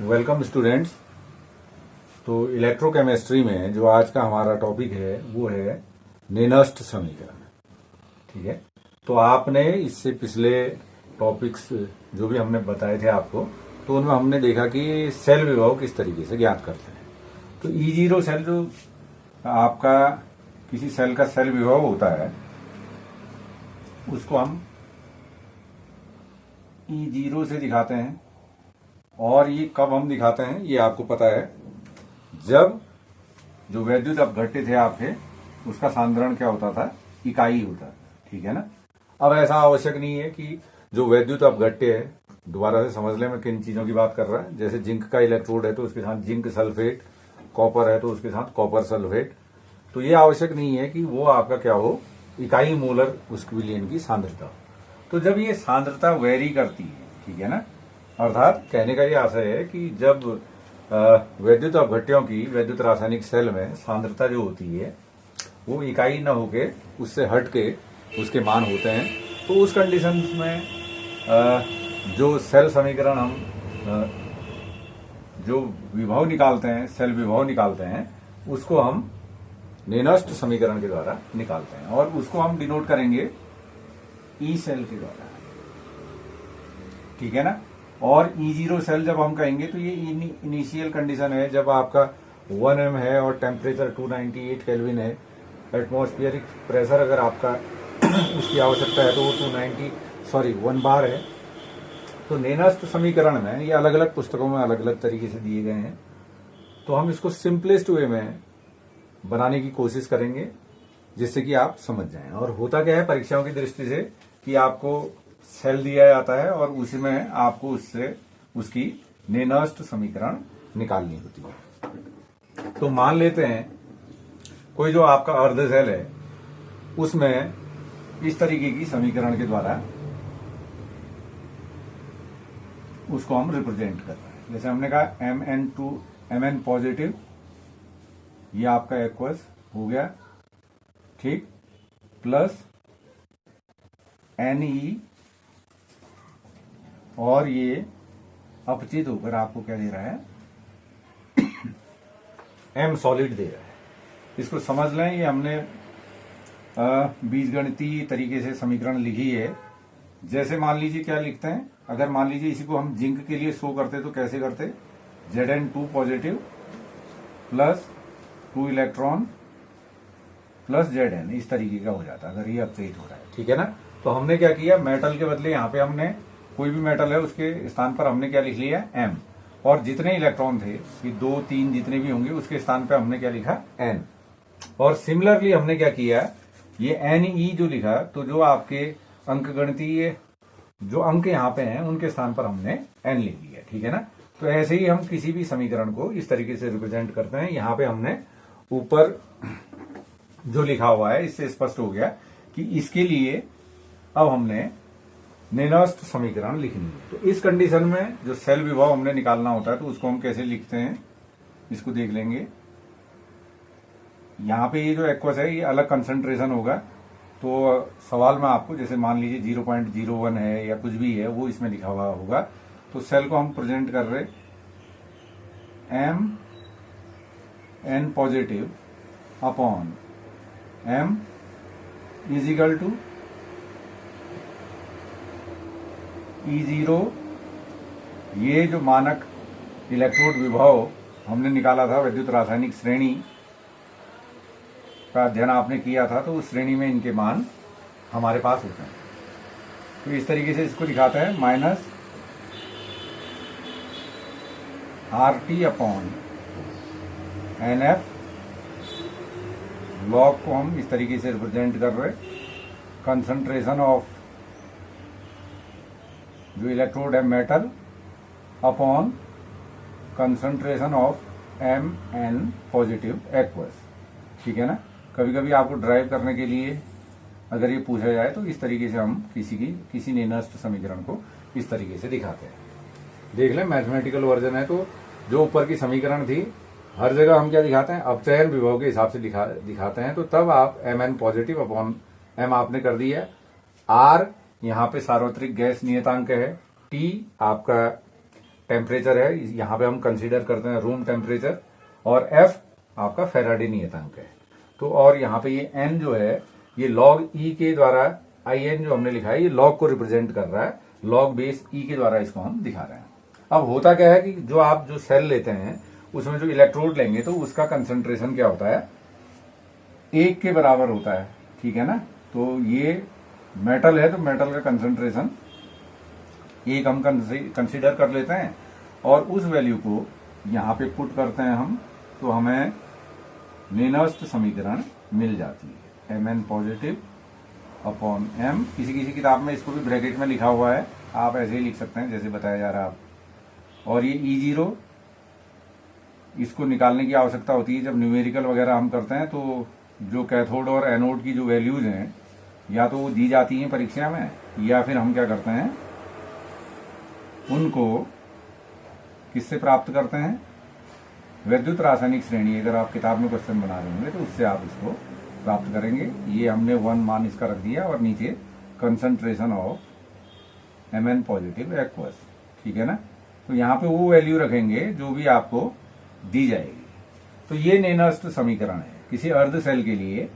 Welcome students. तो electrochemistry में जो आज का हमारा टॉपिक है वो है नेनस्ट समीकरण। ठीक है, तो आपने इससे पिछले टॉपिक्स जो भी हमने बताए थे आपको, तो उनमें हमने देखा कि सेल विभव किस तरीके से ज्ञात करते हैं। तो E0 सेल जो आपका किसी सेल का सेल विभव होता है उसको हम E0 से दिखाते हैं। और ये कब हम दिखाते हैं ये आपको पता है, जब जो वैद्युत अपघट्य थे आपके उसका सांद्रण क्या होता था, इकाई होता था। ठीक है ना। अब ऐसा आवश्यक नहीं है कि जो वैद्युत अपघट्य है, दोबारा से समझ लें मैं किन चीजों की बात कर रहा है। जैसे जिंक का इलेक्ट्रोड है तो उसके साथ जिंक सल्फेट, कॉपर है तो उसके साथ कॉपर सल्फेट। तो ये आवश्यक नहीं है कि वो आपका क्या हो, इकाई मोलर उस विलयन की सांद्रता हो। तो जब ये सांद्रता वेरी करती है, ठीक है ना, अर्थात कहने का ये आशय है कि जब वैद्युत अपघट्यों की वैद्युत रासायनिक सेल में सांद्रता जो होती है वो इकाई न होके उससे हट के उसके मान होते हैं, तो उस कंडीशन में जो सेल समीकरण हम जो विभव निकालते हैं, सेल विभव निकालते हैं, उसको हम नेनस्ट समीकरण के द्वारा निकालते हैं और उसको हम डिनोट करेंगे ई सेल के द्वारा। ठीक है ना। और E0 सेल जब हम कहेंगे तो ये इनिशियल कंडीशन है जब आपका 1m है और टेम्परेचर 298 केल्विन है। एटमॉस्फेरिक प्रेशर अगर आपका उसकी आवश्यकता है तो वो 1 बार है। तो नेनस्ट समीकरण में ये अलग अलग पुस्तकों में अलग अलग तरीके से दिए गए हैं, तो हम इसको सिंपलेस्ट वे में बनाने की कोशिश करेंगे जिससे कि आप समझ जाएं। और होता क्या है परीक्षाओं की दृष्टि से कि आपको सेल दिया जाता है और उसी में आपको उससे उसकी नेनस्ट समीकरण निकालनी होती है। तो मान लेते हैं कोई जो आपका अर्ध सेल है उसमें इस तरीके की समीकरण के द्वारा उसको हम रिप्रेजेंट कर रहे हैं। जैसे हमने कहा Mn पॉजिटिव, ये आपका एक्वस हो गया, ठीक, प्लस Ne, और ये अपचित होकर आपको क्या दे रहा है, M सॉलिड दे रहा है। इसको समझ लें, ये हमने बीजगणितीय तरीके से समीकरण लिखी है। जैसे मान लीजिए क्या लिखते हैं, अगर मान लीजिए इसी को हम जिंक के लिए शो करते तो कैसे करते, Zn2 positive plus 2 electron plus Zn, इस तरीके का हो जाता अगर ये अपचयित हो रहा है। ठीक है ना। तो हमने क्या किया, मेटल के बदले यहाँ पे हमने कोई भी मेटल है उसके स्थान पर हमने क्या लिख लिया, M, और जितने इलेक्ट्रॉन थे कि 2 3 जितने भी होंगे उसके स्थान पे हमने क्या लिखा, N। और सिमिलरली हमने क्या किया, ये Ne जो लिखा, तो जो आपके अंकगणितीय जो अंक यहाँ पे हैं उनके स्थान पर हमने N लिख लिया। ठीक है ना। तो ऐसे ही हम किसी भी समीकरण को इस तरीके से रिप्रेजेंट करते हैं। यहाँ पे हमने ऊपर जो लिखा हुआ है इससे स्पष्ट हो गया कि इसके लिए अब हमने नेनस्ट समीकरण लिखनी है। तो इस कंडीशन में जो सेल विभव हमने निकालना होता है तो उसको हम कैसे लिखते हैं, इसको देख लेंगे। यहाँ पे ये जो एक्वस है ये अलग कंसंट्रेशन होगा, तो सवाल में आपको जैसे मान लीजिए 0.01 है या कुछ भी है वो इसमें लिखा हुआ होगा। तो सेल को हम प्रेजेंट कर रहे Mn positive upon M is equal to E0, ये जो मानक इलेक्ट्रोड विभव हमने निकाला था, वैद्युत रासायनिक श्रेणी का अध्ययन आपने किया था, तो उस श्रेणी में इनके मान हमारे पास होते हैं। तो इस तरीके से इसको दिखाते हैं, minus RT upon NF। Log को हम इस तरीके से रिप्रेजेंट कर रहे, कंसंट्रेशन ऑफ जो इलेक्ट्रोड है metal upon concentration of Mn positive aqueous. ठीक है ना। कभी कभी आपको ड्राइव करने के लिए अगर ये पूछा जाए तो इस तरीके से हम किसी नेनस्ट समीकरण को इस तरीके से दिखाते हैं। देख लें, मैथमेटिकल वर्जन है तो जो ऊपर की समीकरण थी हर जगह हम क्या दिखाते हैं, अपचयन विभव के हिसाब से दिखाते हैं। तो तब आप Mn पॉजिटिव अपॉन M आपने कर दिया, R यहाँ पे सार्वत्रिक गैस नियतांक है, T आपका टेम्परेचर है, यहाँ पे हम कंसीडर करते हैं रूम टेम्परेचर, और एफ आपका फेराडे नियतांक है। तो और यहाँ पे ये एन जो है ये लॉग ई के द्वारा, आई एन जो हमने लिखा है ये लॉग को रिप्रेजेंट कर रहा है, लॉग बेस ई के द्वारा इसको हम दिखा रहे हैं। अब होता क्या है कि जो आप जो सेल लेते हैं उसमें जो इलेक्ट्रोड लेंगे तो उसका कंसंट्रेशन क्या होता है, 1 के बराबर होता है, ठीक है ना। तो ये मेटल है तो मेटल का कंसंट्रेशन 1 हम कंसीडर कर लेते हैं, और उस वैल्यू को यहाँ पे पुट करते हैं हम, तो हमें नेनस्ट समीकरण मिल जाती है, Mn पॉजिटिव अपॉन m। किसी किसी किताब में इसको भी ब्रैकेट में लिखा हुआ है, आप ऐसे ही लिख सकते हैं जैसे बताया जा रहा है आप। और ये E0 इसको निकालने की आवश्यकता होती है जब न्यूमेरिकल वगैरह हम करते हैं, तो जो कैथोड और एनोड की जो वैल्यूज हैं या तो वो दी जाती हैं परीक्षा में, या फिर हम क्या करते हैं उनको किससे प्राप्त करते हैं, विद्युत रासायनिक श्रेणी, अगर आप किताब में क्वेश्चन बना रहे होंगे तो उससे आप इसको प्राप्त करेंगे। ये हमने 1 मान इसका रख दिया और नीचे concentration of Mn positive aqueous, ठीक है ना। तो यहाँ पे वो वैल्यू रखेंगे जो भी आपको दी जाएगी। तो ये नेनस्ट समीकरण है किसी अर्ध सेल के लिए,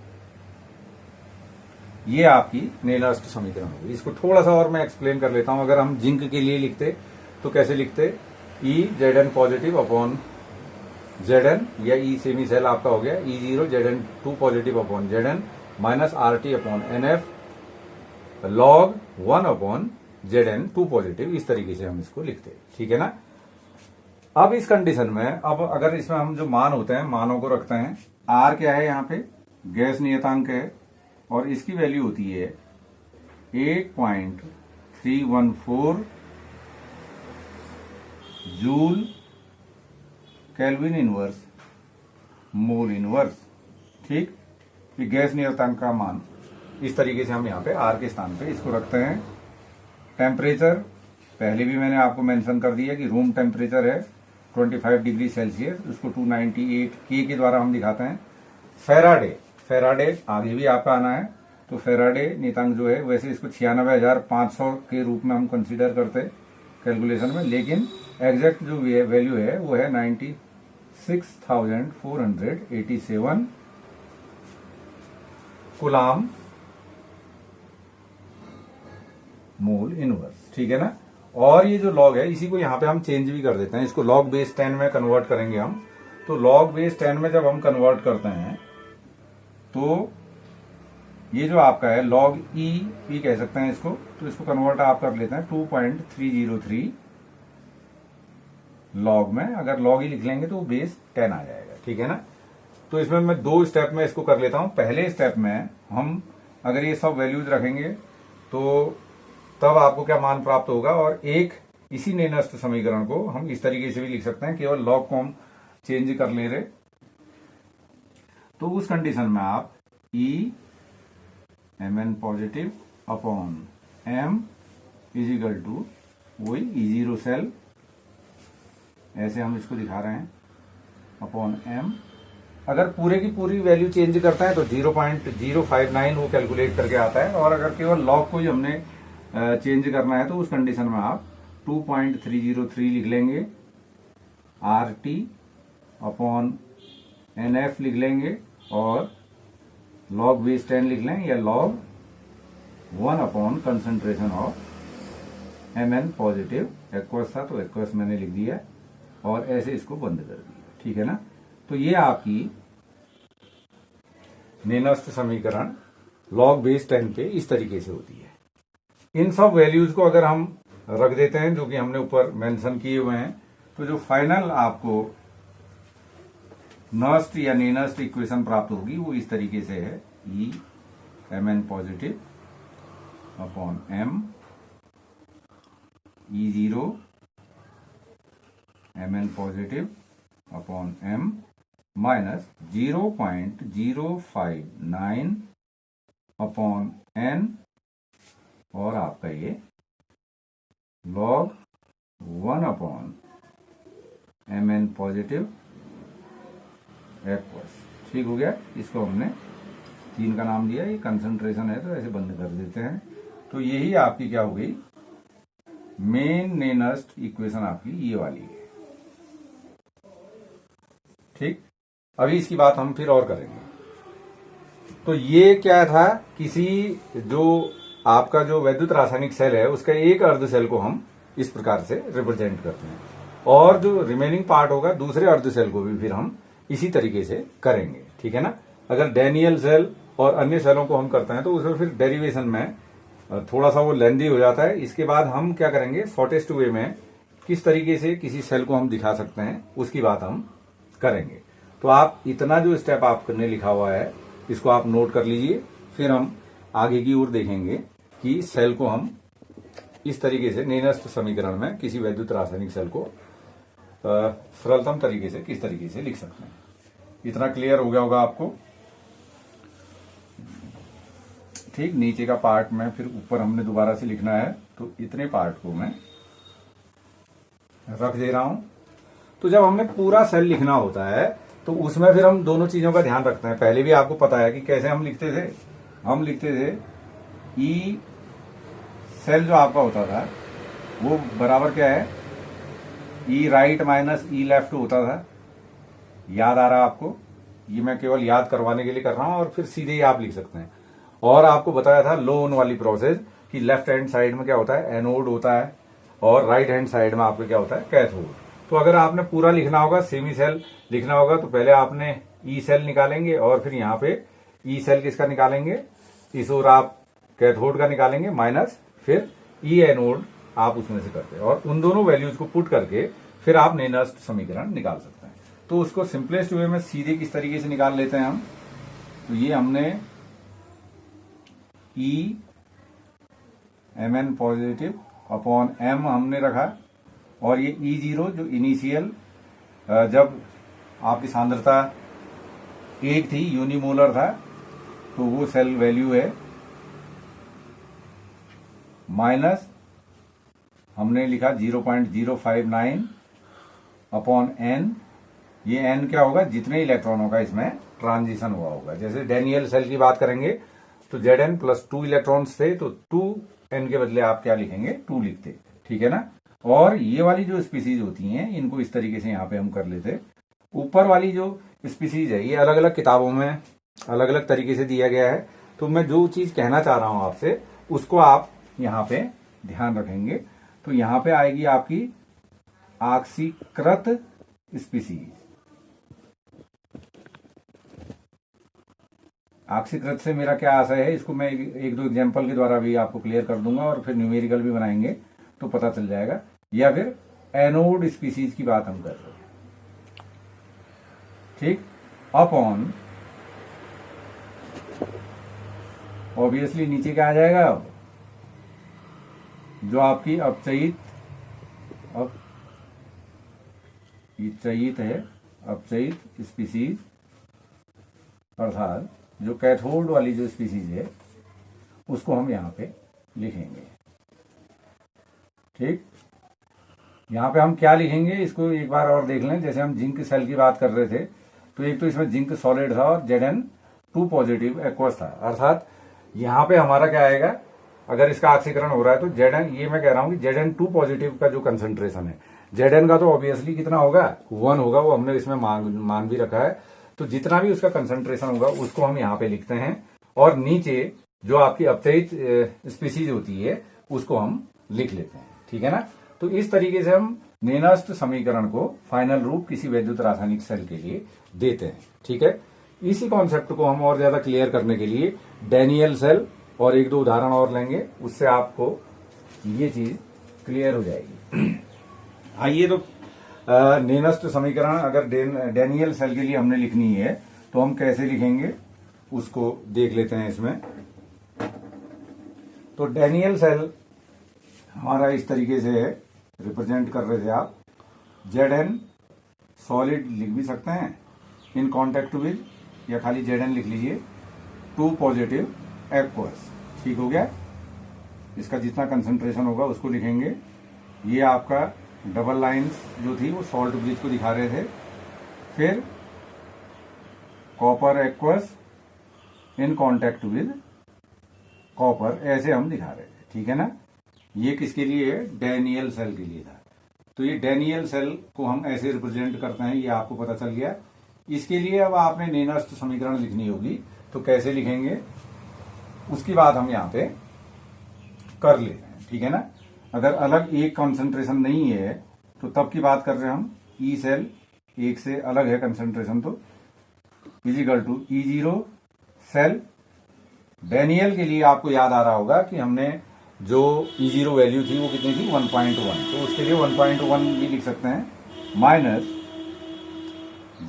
ये आपकी नेनस्ट समीकरण होगी। इसको थोड़ा सा और मैं एक्सप्लेन कर लेता हूं। अगर हम जिंक के लिए लिखते तो कैसे लिखते, ई Zn पॉजिटिव अपॉन Zn, या ई सेमी सेल आपका हो गया E0 Zn2 positive upon Zn minus RT upon NF log 1 upon Zn2 positive, इस तरीके से हम इसको लिखते, ठीक है ना। अब इस कंडीशन में, अब अगर इसमें हम जो मान होते हैं मानों को रखते हैं, R क्या है यहाँ पे, गैस नियतांक है, और इसकी वैल्यू होती है 8.314 joule kelvin inverse mole inverse, ठीक। ये गैस नियतांक का मान, इस तरीके से हम यहाँ पे R के स्थान पे इसको रखते हैं। टेम्परेचर पहले भी मैंने आपको मेंशन कर दिया कि रूम टेम्परेचर है 25 डिग्री सेल्सियस, उसको 298 के द्वारा हम दिखाते हैं। फेराडे आगे भी आपका आना है, तो फेराडे नियतांक जो है वैसे इसको 96,500 के रूप में हम कंसीडर करते कैलकुलेशन में, लेकिन एग्जैक्ट जो वैल्यू है वो है 96,487 कूलाम मोल इनवर्स, ठीक है ना। और ये जो लॉग है इसी को यहाँ पे हम चेंज भी कर देते हैं, इसको लॉग बेस 10 में कन्वर्ट करेंगे हम। तो लॉग बेस 10 में जब हम कन्वर्ट करते हैं तो ये जो आपका है लॉग ई कह सकते हैं इसको, तो इसको कन्वर्ट आप कर लेते हैं 2.303 लॉग में। अगर लॉग ही लिख लेंगे तो बेस 10 आ जाएगा, ठीक है ना। तो इसमें मैं 2 स्टेप में इसको कर लेता हूं। पहले स्टेप में हम अगर ये सब वैल्यूज रखेंगे तो तब आपको क्या मान प्राप्त होगा, और एक इसी नेनस्ट समीकरण को हम इस तरीके से भी लिख सकते हैं, केवल लॉग को हम चेंज कर ले रहे। तो उस कंडीशन में आप E Mn positive upon M is equal to वही E0 सेल, ऐसे हम इसको दिखा रहे हैं, अपॉन M। अगर पूरे की पूरी वैल्यू चेंज करता है तो 0.059 वो कैलकुलेट करके आता है, और अगर केवल लॉग को ही हमने चेंज करना है तो उस कंडीशन में आप 2.303 लिख लेंगे, RT अपॉन NF लिख लेंगे, और लॉग बेस 10 लिख लें, या log 1 upon concentration of Mn positive aqueous था तो एक्वस मैंने लिख दिया, और ऐसे इसको बंद कर दिया, ठीक है ना। तो ये आपकी नेनस्ट समीकरण लॉग बेस 10 पे इस तरीके से होती है। इन सब वैल्यूज को अगर हम रख देते हैं जो कि हमने ऊपर मेंशन किए हुए हैं, तो जो फाइनल आपको नस्ट या नेनस्ट इक्वेशन प्राप्त होगी वो इस तरीके से है, ई Mn positive upon M E0 Mn positive upon M minus 0.059 upon N, और आपका ये log 1 upon Mn positive aqueous, ठीक हो गया। इसको हमने 3 का नाम दिया, ये कंसंट्रेशन है तो ऐसे बंद कर देते हैं। तो यही आपकी क्या हो गई, मेन नेनस्ट इक्वेशन आपकी ये वाली है। ठीक, अभी इसकी बात हम फिर और करेंगे। तो ये क्या था, किसी जो आपका जो वैद्युत रासायनिक सेल है उसका एक अर्ध सेल को हम इस प्रकार से रिप्रेजेंट करते हैं, और जो रिमेनिंग पार्ट होगा दूसरे अर्ध सेल को भी फिर हम इसी तरीके से करेंगे। ठीक है ना। अगर डैनियल सेल और अन्य सेलों को हम करते हैं तो उसमें फिर डेरिवेशन में थोड़ा सा वो लेंदी हो जाता है। इसके बाद हम क्या करेंगे, शॉर्टेस्ट वे में किस तरीके से किसी सेल को हम दिखा सकते हैं उसकी बात हम करेंगे। तो आप इतना जो स्टेप आपने लिखा हुआ है इसको आप नोट कर लीजिए, फिर हम आगे की ओर देखेंगे कि सेल को हम इस तरीके से नेनस्ट समीकरण में किसी वैद्युत रासायनिक सेल को सरलतम तरीके से किस तरीके से लिख सकते हैं। इतना क्लियर हो गया होगा आपको। ठीक, नीचे का पार्ट में फिर ऊपर हमने दोबारा से लिखना है, तो इतने पार्ट को मैं रख दे रहा हूं। तो जब हमने पूरा सेल लिखना होता है तो उसमें फिर हम दोनों चीजों का ध्यान रखते हैं। पहले भी आपको पता है कि कैसे हम लिखते थे। हम लिखते थे ई सेल जो आपका होता था वो बराबर क्या है, ई राइट माइनस ई लेफ्ट होता था। याद आ रहा है आपको? ये मैं केवल याद करवाने के लिए कर रहा हूं, और फिर सीधे ही आप लिख सकते हैं। और आपको बताया था लो ओन वाली प्रोसेस कि लेफ्ट हैंड साइड में क्या होता है, एनोड होता है, और राइट हैंड साइड में आपको क्या होता है, कैथोड। तो अगर आपने पूरा लिखना होगा, सेमी सेल लिखना होगा, तो पहले आपने ई सेल निकालेंगे और फिर यहाँ पे ई सेल किसका निकालेंगे, इस ओर आप कैथोड का निकालेंगे, माइनस फिर ई एनोड आप उसमें से करते हैं, और उन दोनों वैल्यूज को पुट करके फिर आप नेनस्ट समीकरण निकाल सकते हैं। तो उसको सिंपलेस्ट वे में सीधे किस तरीके से निकाल लेते हैं हम, तो ये हमने E M N positive upon M हमने रखा, और ये ई जीरो जो इनिशियल जब आपकी सांद्रता 1 थी, यूनिमोलर था, तो वो सेल वैल्यू है, माइनस हमने लिखा 0.059 अपॉन एन। ये एन क्या होगा, जितने इलेक्ट्रॉनों का इसमें ट्रांजिशन हुआ होगा। जैसे डैनियल सेल की बात करेंगे तो Zn प्लस 2 इलेक्ट्रॉन्स थे, तो 2n के बदले आप क्या लिखेंगे, 2 लिखते। ठीक है ना। और ये वाली जो स्पीसीज होती हैं इनको इस तरीके से यहां पे हम कर लेते। ऊपर वाली जो स्पीसीज है ये अलग अलग किताबों में अलग अलग तरीके से दिया गया है, तो मैं जो चीज कहना चाह रहा हूं आपसे उसको आप यहां पे ध्यान रखेंगे। तो यहां पे आएगी आपकी ऑक्सीकृत स्पीसीज। ऑक्सीकृत से मेरा क्या आशय है, इसको मैं एक दो एग्जांपल के द्वारा भी आपको क्लियर कर दूंगा, और फिर न्यूमेरिकल भी बनाएंगे तो पता चल जाएगा। या फिर एनोड स्पीसीज की बात हम कर रहे हैं। ठीक, अपॉन ऑब्वियसली नीचे क्या आ जाएगा, जो आपकी अपचयित है, अपचयित स्पीसीज, अर्थात जो कैथोड वाली जो स्पीसीज है उसको हम यहां पे लिखेंगे। ठीक, यहां पे हम क्या लिखेंगे इसको एक बार और देख लें। जैसे हम जिंक सेल की बात कर रहे थे, तो एक तो इसमें जिंक सॉलिड था और Zn2 पॉजिटिव एक्वस था, अर्थात यहां पे हमारा क्या आएगा, अगर इसका ऑक्सीकरण हो रहा है तो Zn, ये मैं कह रहा हूं कि Zn2 पॉजिटिव का जो कंसंट्रेशन है, Zn का तो ऑब्वियसली कितना होगा, 1 होगा, वो हमने इसमें मान भी रखा है। तो जितना भी उसका कंसंट्रेशन होगा उसको हम यहाँ पे लिखते हैं, और नीचे जो आपकी अपचयित स्पीसीज होती है उसको हम लिख लेते हैं। ठीक है ना। तो इस तरीके से हम नेनस्ट समीकरण को फाइनल रूप किसी वैद्युत रासायनिक सेल के लिए देते हैं। ठीक है। इसी कॉन्सेप्ट को हम और ज्यादा क्लियर करने के लिए डैनियल सेल और एक दो उदाहरण और लेंगे, उससे आपको ये चीज क्लियर हो जाएगी। आइए, तो नेनस्ट समीकरण अगर डैनियल सेल के लिए हमने लिखनी है तो हम कैसे लिखेंगे उसको देख लेते हैं इसमें। तो डैनियल सेल हमारा इस तरीके से है, रिप्रेजेंट कर रहे थे आप। Zn सॉलिड लिख भी सकते हैं, इन कॉन्टेक्ट विद, या खाली Zn लिख लीजिए, 2 पॉजिटिव एक्वस। ठीक हो गया। इसका जितना कंसंट्रेशन होगा उसको लिखेंगे। ये आपका डबल लाइंस जो थी वो सॉल्ट ब्रिज को दिखा रहे थे। फिर copper aqueous in contact with copper, ऐसे हम दिखा रहे थे। ठीक है ना। ये किसके लिए है? डैनियल सेल के लिए था। तो ये डैनियल सेल को हम ऐसे रिप्रेजेंट करते हैं, ये आपको पता चल गया। इसके लिए अब आपने नेनस्ट समीकरण लिखनी होगी, तो कैसे लिखेंगे उसकी बात हम यहाँ पे कर ले रहे हैं, ठीक है ना। अगर अलग एक कंसंट्रेशन नहीं है तो तब की बात कर रहे हैं हम। ई सेल एक से अलग है कंसंट्रेशन, तो is equal to E0 cell. Daniel के लिए आपको याद आ रहा होगा कि हमने जो E0 वैल्यू थी वो कितनी थी? 1.1। तो उसके लिए 1.1 भी लिख सकते हैं माइनस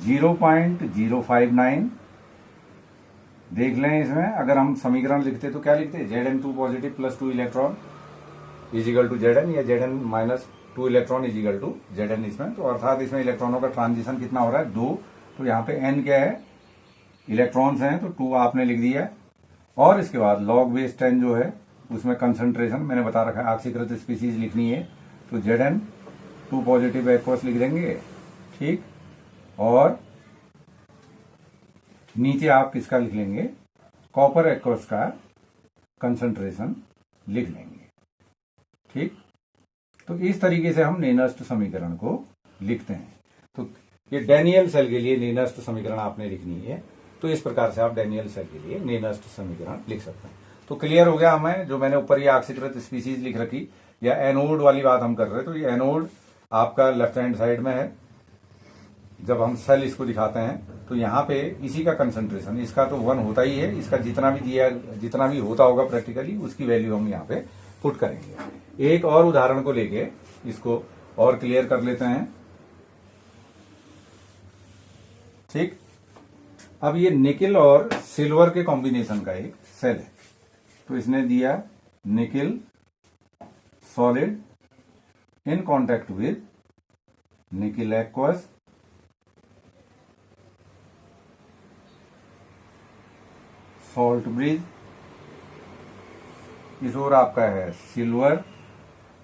0.059। देख लें इसमें अगर हम समीकरण लिखते तो क्या लिखते? Zn2 positive plus 2 electron is equal to Zn, या Zn minus 2 electron is equal to Zn इसमें। तो अर्थात इसमें इलेक्ट्रॉनों का ट्रांजिशन कितना हो रहा है? 2। तो यहाँ पे n क्या है? इलेक्ट्रॉन्स हैं, तो 2 आपने लिख दिया। और इसके बाद लॉग बेस 10 जो है उसमें कंसंट्रेशन मैंने बता रखा है, ऑक्सीकृत स्पीसीज लिखनी है, तो Zn2 पॉजिटिव एक्वस लिख देंगे, ठीक। और नीचे आप किसका लिख लेंगे? कॉपर एक्वस का कंसंट्रेशन लिख लेंगे, ठीक। तो इस तरीके से हम नेनस्ट समीकरण को लिखते हैं। तो ये डैनियल सेल के लिए नेनस्ट समीकरण आपने लिखनी है, तो इस प्रकार से आप डैनियल सेल के लिए नेनस्ट समीकरण लिख सकते हैं। तो क्लियर हो गया हमें, जो मैंने ऊपर ये ऑक्सीकृत स्पीसीज लिख रखी, या एनोड वाली बात हम कर रहे हैं, तो ये एनोड आपका लेफ्ट हैंड साइड में है। जब हम सेल इसको दिखाते हैं तो यहाँ पे इसी का कंसंट्रेशन, इसका तो 1 होता ही है, इसका जितना भी होता होगा प्रैक्टिकली उसकी वैल्यू हम यहाँ पे पुट करेंगे। एक और उदाहरण को लेके इसको और क्लियर कर लेते हैं, ठीक। अब ये निकिल और सिल्वर के कॉम्बिनेशन का एक सेल है, तो इसने दिया nickel solid in contact with nickel aqueous, salt bridge. इस ओर आपका है सिल्वर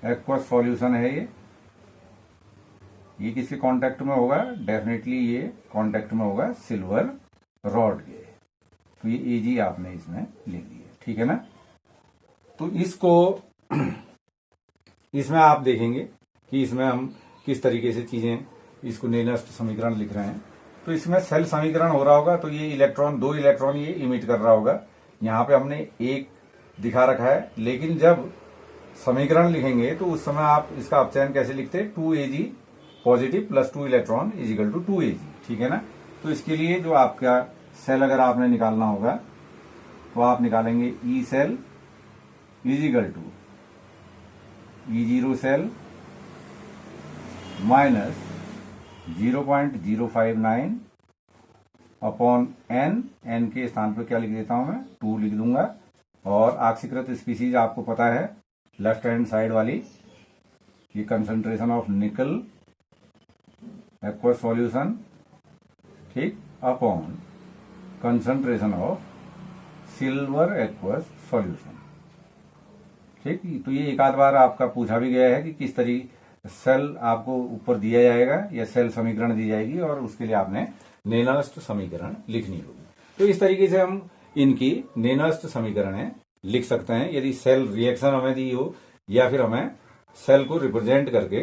एक्वस सॉल्यूशन है। ये किसके कांटेक्ट में होगा? डेफिनेटली ये कांटेक्ट में होगा सिल्वर रॉड के। तो ये Ag आपने इसमें लिख दिया, ठीक है ना। तो इसको इसमें आप देखेंगे कि इसमें हम किस तरीके से चीजें इसको नेनस्ट समीकरण लिख रहे हैं। तो इसमें सेल समीकरण हो रहा होगा, तो ये इलेक्ट्रॉन 2 इलेक्ट्रॉन ये इमिट कर रहा होगा। यहाँ पे हमने एक दिखा रखा है, लेकिन जब समीकरण लिखेंगे तो उस समय आप इसका अपचयन कैसे लिखते हैं? 2Ag positive plus 2 electron is equal to 2Ag, ठीक है ना। तो इसके लिए जो आपका सेल अगर आपने निकालना होगा तो आप निकालेंगे E cell is equal to E0 cell minus 0.059 upon n के स्थान पर क्या लिख देता हूं मैं? 2 लिख दूंगा। और ऑक्सीकृत स्पीसीज आपको पता है लेफ्ट हैंड साइड वाली, ये concentration of nickel aqueous solution, ठीक, upon concentration of silver aqueous solution, ठीक। तो ये एक आध बार आपका पूछा भी गया है कि किस तरीके सेल आपको ऊपर दिया जाएगा या सेल समीकरण दी जाएगी, और उसके लिए आपने नेनस्ट समीकरण लिखनी होगी। तो इस तरीके से हम इनकी नेनस्ट समीकरण लिख सकते हैं, यदि सेल रिएक्शन हमें दी हो या फिर हमें सेल को रिप्रेजेंट करके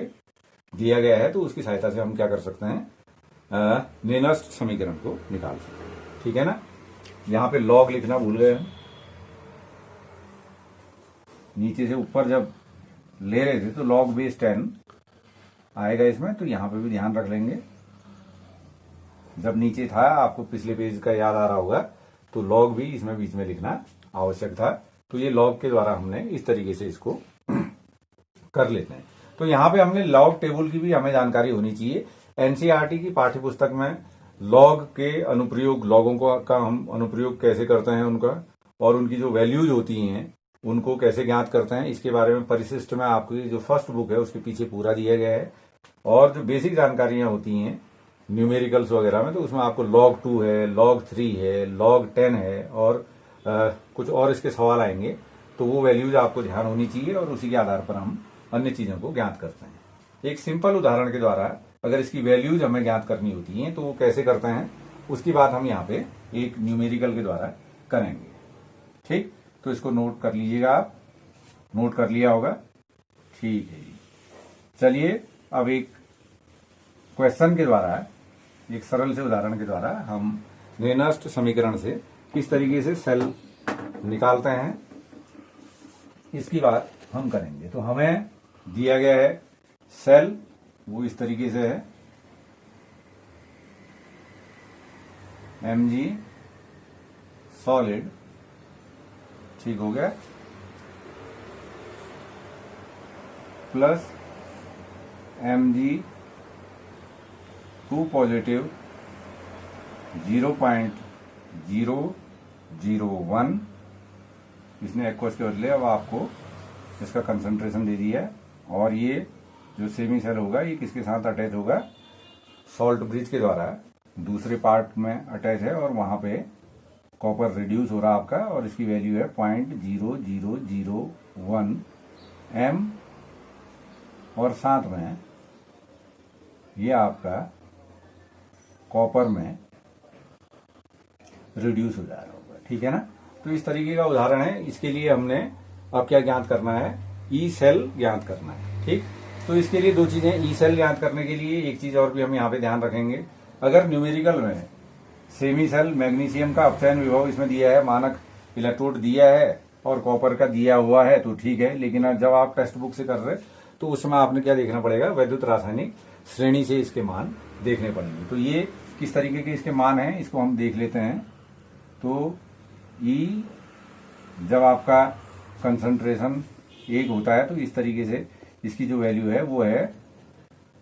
दिया गया है, तो उसकी सहायता से हम क्या कर सकते हैं? नेनस्ट समीकरण को निकाल सकते हैं, ठीक है ना। यहां पे लॉग लिखना भूल गए हम, नीचे से ऊपर जब ले रहे थे तो लॉग बेस 10 आएगा इसमें, तो यहां पे भी ध्यान रख लेंगे। जब नीचे था, आपको पिछले पेज का याद आ रहा होगा, तो लॉग भी इसमें बीच में लिखना आवश्यक था। तो ये लॉग के द्वारा हमने इस तरीके से इसको कर लेते हैं। तो यहाँ पे हमने लॉग टेबल की भी हमें जानकारी होनी चाहिए। एनसीईआरटी की पाठ्य पुस्तक में लॉग के अनुप्रयोग, लोगों का हम अनुप्रयोग कैसे करते हैं उनका, और उनकी जो वैल्यूज होती हैं उनको कैसे ज्ञात करते हैं, इसके बारे में परिशिष्ट में आपकी जो फर्स्ट बुक है उसके पीछे पूरा दिया गया है। और जो बेसिक जानकारियां होती हैं न्यूमेरिकल्स वगैरह में, तो उसमें आपको log 2 है, log 3 है, log 10 है, और कुछ और इसके सवाल आएंगे, तो वो वैल्यूज आपको ध्यान होनी चाहिए, और उसी के आधार पर हम अन्य चीजों को ज्ञात करते हैं। एक सिंपल उदाहरण के द्वारा अगर इसकी वैल्यूज हमें ज्ञात करनी होती हैं तो वो कैसे करते हैं, उसकी बात हम यहाँ पे एक न्यूमेरिकल के द्वारा करेंगे, ठीक। तो इसको नोट कर लीजिएगा, आप नोट कर लिया होगा। ठीक है जी। चलिए अब एक क्वेश्चन के द्वारा, एक सरल से उदाहरण के द्वारा हम रेनस्ट समीकरण से किस तरीके से सेल निकालते हैं इसकी बात हम करेंगे। तो हमें दिया गया है सेल, वो इस तरीके से है mg सॉलिड, ठीक हो गया, प्लस mg 2 पॉजिटिव 0.001, इसने एक्वस के बदले अब आपको इसका कंसंट्रेशन दे दिया है। और ये जो सेमी सेल होगा ये किसके साथ अटैच होगा, सॉल्ट ब्रिज के द्वारा दूसरे पार्ट में अटैच है और वहां पे कॉपर रिड्यूस हो रहा आपका और इसकी वैल्यू है 0.0001 m और साथ में ये आपका कॉपर में रिड्यूस हो जा रहा होगा, ठीक है ना। तो इस तरीके का उदाहरण है। इसके लिए हमने अब क्या ज्ञात करना है, ई सेल ज्ञात करना है, ठीक। तो इसके लिए दो चीजें, ई सेल ज्ञात करने के लिए एक चीज और भी हम यहाँ पे ध्यान रखेंगे। अगर न्यूमेरिकल में सेमी सेल मैग्नीशियम का अपचयन विभव इसमें दिया है, मानक इलेक्ट्रोड दिया है और कॉपर का दिया हुआ है तो ठीक है, लेकिन जब आप टेक्स्ट बुक से कर रहे तो उस समय आपने क्या देखना पड़ेगा, वैद्युत रासायनिक श्रेणी से इसके मान देखने पड़ेंगे। तो ये किस तरीके के इसके मान हैं इसको हम देख लेते हैं। तो ई जब आपका कंसंट्रेशन 1 होता है तो इस तरीके से इसकी जो वैल्यू है वो है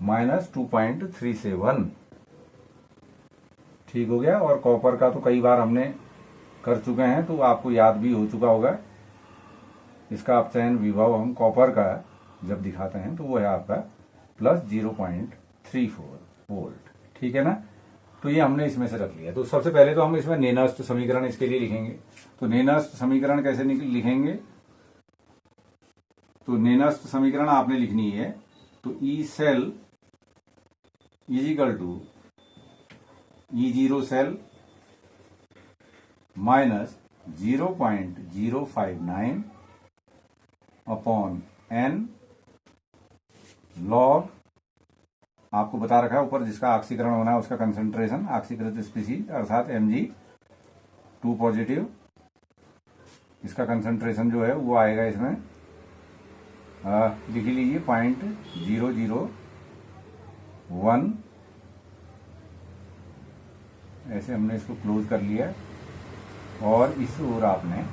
-2.37, ठीक हो गया। और कॉपर का तो कई बार हमने कर चुके हैं तो आपको याद भी हो चुका होगा। इसका अपचयन विभव हम कॉपर का जब दिखाते हैं तो वो है आपका +0.34 वोल्ट, ठीक है ना। तो ये हमने इसमें से रख लिया। तो सबसे पहले तो हम इसमें नेनस्ट समीकरण इसके लिए लिखेंगे। तो नेनस्ट समीकरण कैसे लिखेंगे, तो नेनस्ट समीकरण आपने लिखनी है। तो E cell is equal to E0 cell -0.059 upon n log, आपको बता रखा है ऊपर जिसका ऑक्सीकरण होना है उसका कंसंट्रेशन, ऑक्सीकृत स्पीसीज अर्थात Mg 2 पॉजिटिव, इसका कंसंट्रेशन जो है वो आएगा इसमें लिख लीजिए 0.001, ऐसे हमने इसको क्लोज कर लिया। और इस ओर आपने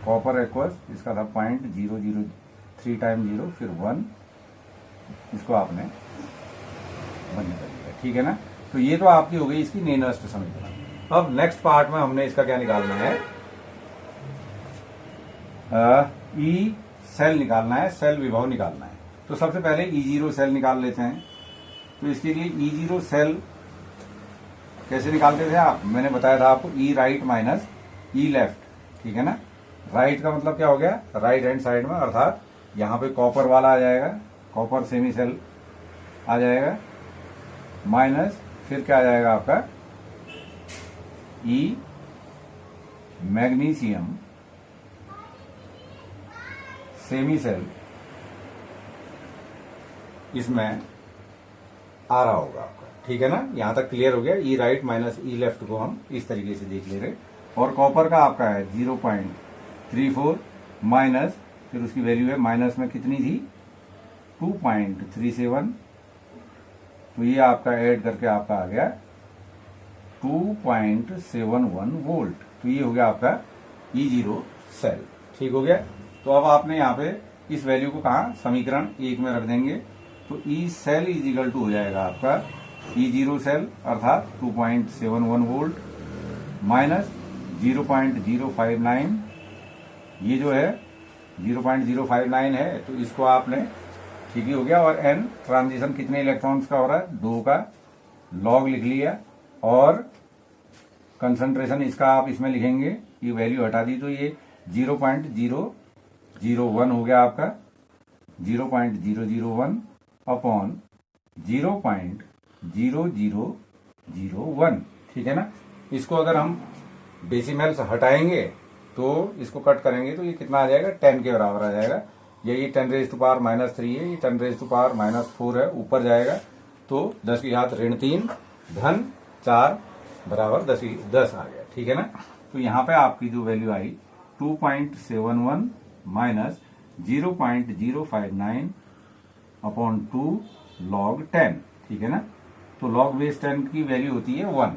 कॉपर एक्वस, इसका था 0.003 टाइम 0 फिर 1, इसको आपने बंद कर दिया, ठीक है ना। तो ये तो आपकी हो गई इसकी नेनस्ट समीकरण। अब नेक्स्ट पार्ट में हमने इसका क्या निकालना है, ई सेल निकालना है, सेल विभव निकालना है। तो सबसे पहले E0 सेल निकाल लेते हैं। तो इसके लिए E0 सेल कैसे निकालते थे आप, मैंने बताया था आपको, ई राइट माइनस ई लेफ्ट, ठीक है ना। राइट का मतलब क्या हो गया, राइट हैंड साइड में, अर्थात यहां पे कॉपर वाला आ जाएगा, कॉपर सेमी सेल आ जाएगा, माइनस फिर क्या आ जाएगा आपका ई मैग्नीशियम सेमी सेल इसमें आ रहा होगा आपका, ठीक है ना। यहां तक क्लियर हो गया। ई राइट माइनस ई लेफ्ट को हम इस तरीके से देख ले रहे। और कॉपर का आपका है 0.34 माइनस, फिर उसकी वैल्यू है माइनस में कितनी थी 2.37, तो ये आपका ऐड करके आपका आ गया 2.71 वोल्ट। तो ये हो गया आपका E0 सेल, ठीक हो गया। तो अब आपने यहाँ पे इस वैल्यू को कहा समीकरण 1 में रख देंगे। तो E cell is equal to हो जाएगा आपका E0 सेल अर्थात 2.71 वोल्ट माइनस 0.059, ये जो है 0.059 है तो इसको आपने, ठीक ही हो गया। और n ट्रांजिशन कितने इलेक्ट्रॉन्स का हो रहा है, 2 का, लॉग लिख लिया। और कंसंट्रेशन इसका आप इसमें लिखेंगे, ये वैल्यू हटा दी तो ये 0.001 हो गया आपका, 0.001 अपॉन 0.0001, ठीक है ना। इसको अगर हम डेसिमल्स हटाएंगे तो इसको कट करेंगे तो ये कितना आ जाएगा, 10 के बराबर आ जाएगा। या ये 10⁻³ है, ये 10⁻⁻4 है, ऊपर जाएगा तो 10 की घात -3 धन 4 बराबर 10 आ गया। ठीक है ना। तो यहाँ पे आपकी जो वैल्यू आई 2.71 माइनस 0.059 अपॉन 2 log 10। ठीक है ना। तो log बेस 10 की वैल्यू होती है 1।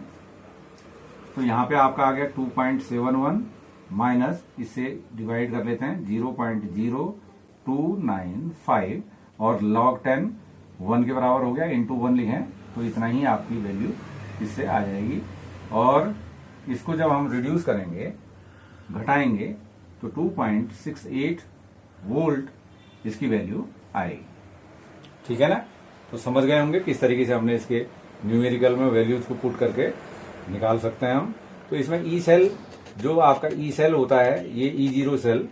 तो यहाँ पे आपका आ गया 2.71 माइनस, इससे डिवाइड कर लेते हैं 0.0295 और log 10 1 के बराबर हो गया, इंटू 1 लिखें तो इतना ही आपकी वैल्यू इससे आ जाएगी। और इसको जब हम रिड्यूस करेंगे, घटाएंगे, तो 2.68 वोल्ट इसकी वैल्यू आएगी। ठीक है ना। तो समझ गए होंगे किस तरीके से हमने इसके न्यूमेरिकल में वैल्यूज को पुट करके निकाल सकते हैं हम। तो इसमें ई सेल, जो आपका ई सेल होता है, ये E0 सेल,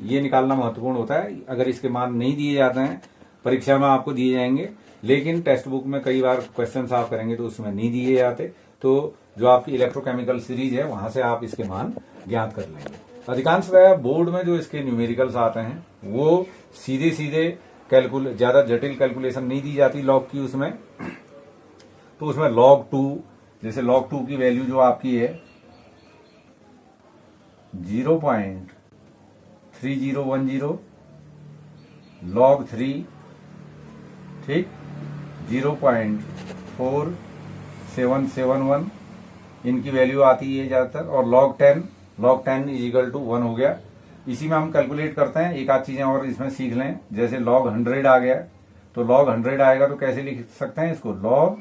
ये निकालना महत्वपूर्ण होता है। अगर इसके मान नहीं दिए जाते हैं, परीक्षा में आपको दिए जाएंगे, लेकिन टेक्स्ट बुक में कई बार क्वेश्चन आप करेंगे तो उसमें नहीं दिए जाते। तो जो आपकी इलेक्ट्रोकेमिकल सीरीज है, वहां से आप इसके मान ज्ञात कर लेंगे। अधिकांशतः बोर्ड में जो इसके न्यूमेरिकल्स आते हैं वो सीधे सीधे ज्यादा जटिल कैलकुलेशन नहीं दी जाती लॉग की उसमें। तो उसमें log 2, जैसे log 2 की वैल्यू जो आपकी है 0.3010, log 3 ठीक 0.4771 इनकी वैल्यू आती है ज्यादातर। और log 10 इज इक्वल टू 1 हो गया। इसी में हम कैलकुलेट करते हैं। एक आध चीजें और इसमें सीख लें, जैसे log 100 आ गया, तो log 100 आएगा तो कैसे लिख सकते हैं इसको, log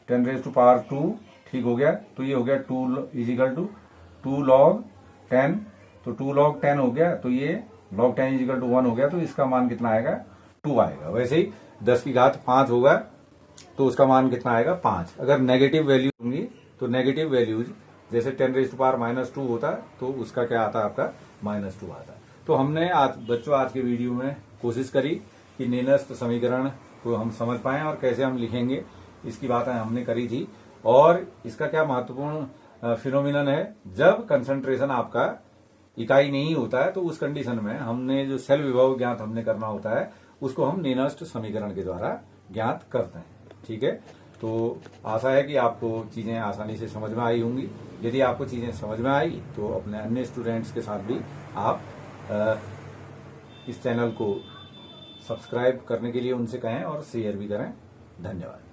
10⁻², ठीक हो गया। तो ये हो गया 2 इज इक्वल टू 2 log 10, तो 2 log 10 हो गया, तो ये log 10 इज इक्वल टू 1 हो गया। तो इसका मान कितना आएगा, 2 आएगा। वैसे ही 10 की घात 5 होगा तो उसका मान कितना आएगा, 5। अगर नेगेटिव वैल्यू होंगी तो नेगेटिव वैल्यूज जैसे 10⁻² होता है तो उसका क्या आता है, आपका -2 आता है। तो हमने आज के वीडियो में कोशिश करी कि नेनस्ट समीकरण को हम समझ पाएं और कैसे हम लिखेंगे, इसकी बातें हमने करी थी। और इसका क्या महत्वपूर्ण फिनोमिनन है, जब कंसंट्रेशन आपका इकाई नहीं होता है तो उस कंडीशन में हमने जो सेल विभव ज्ञात हमने करना होता है उसको हम नेनस्ट समीकरण के द्वारा ज्ञात करते हैं। ठीक है। तो आशा है कि आपको चीजें आसानी से समझ में आई होंगी। यदि आपको चीजें समझ में आई तो अपने अन्य स्टूडेंट्स के साथ भी आप इस चैनल को सब्सक्राइब करने के लिए उनसे कहें और शेयर भी करें। धन्यवाद।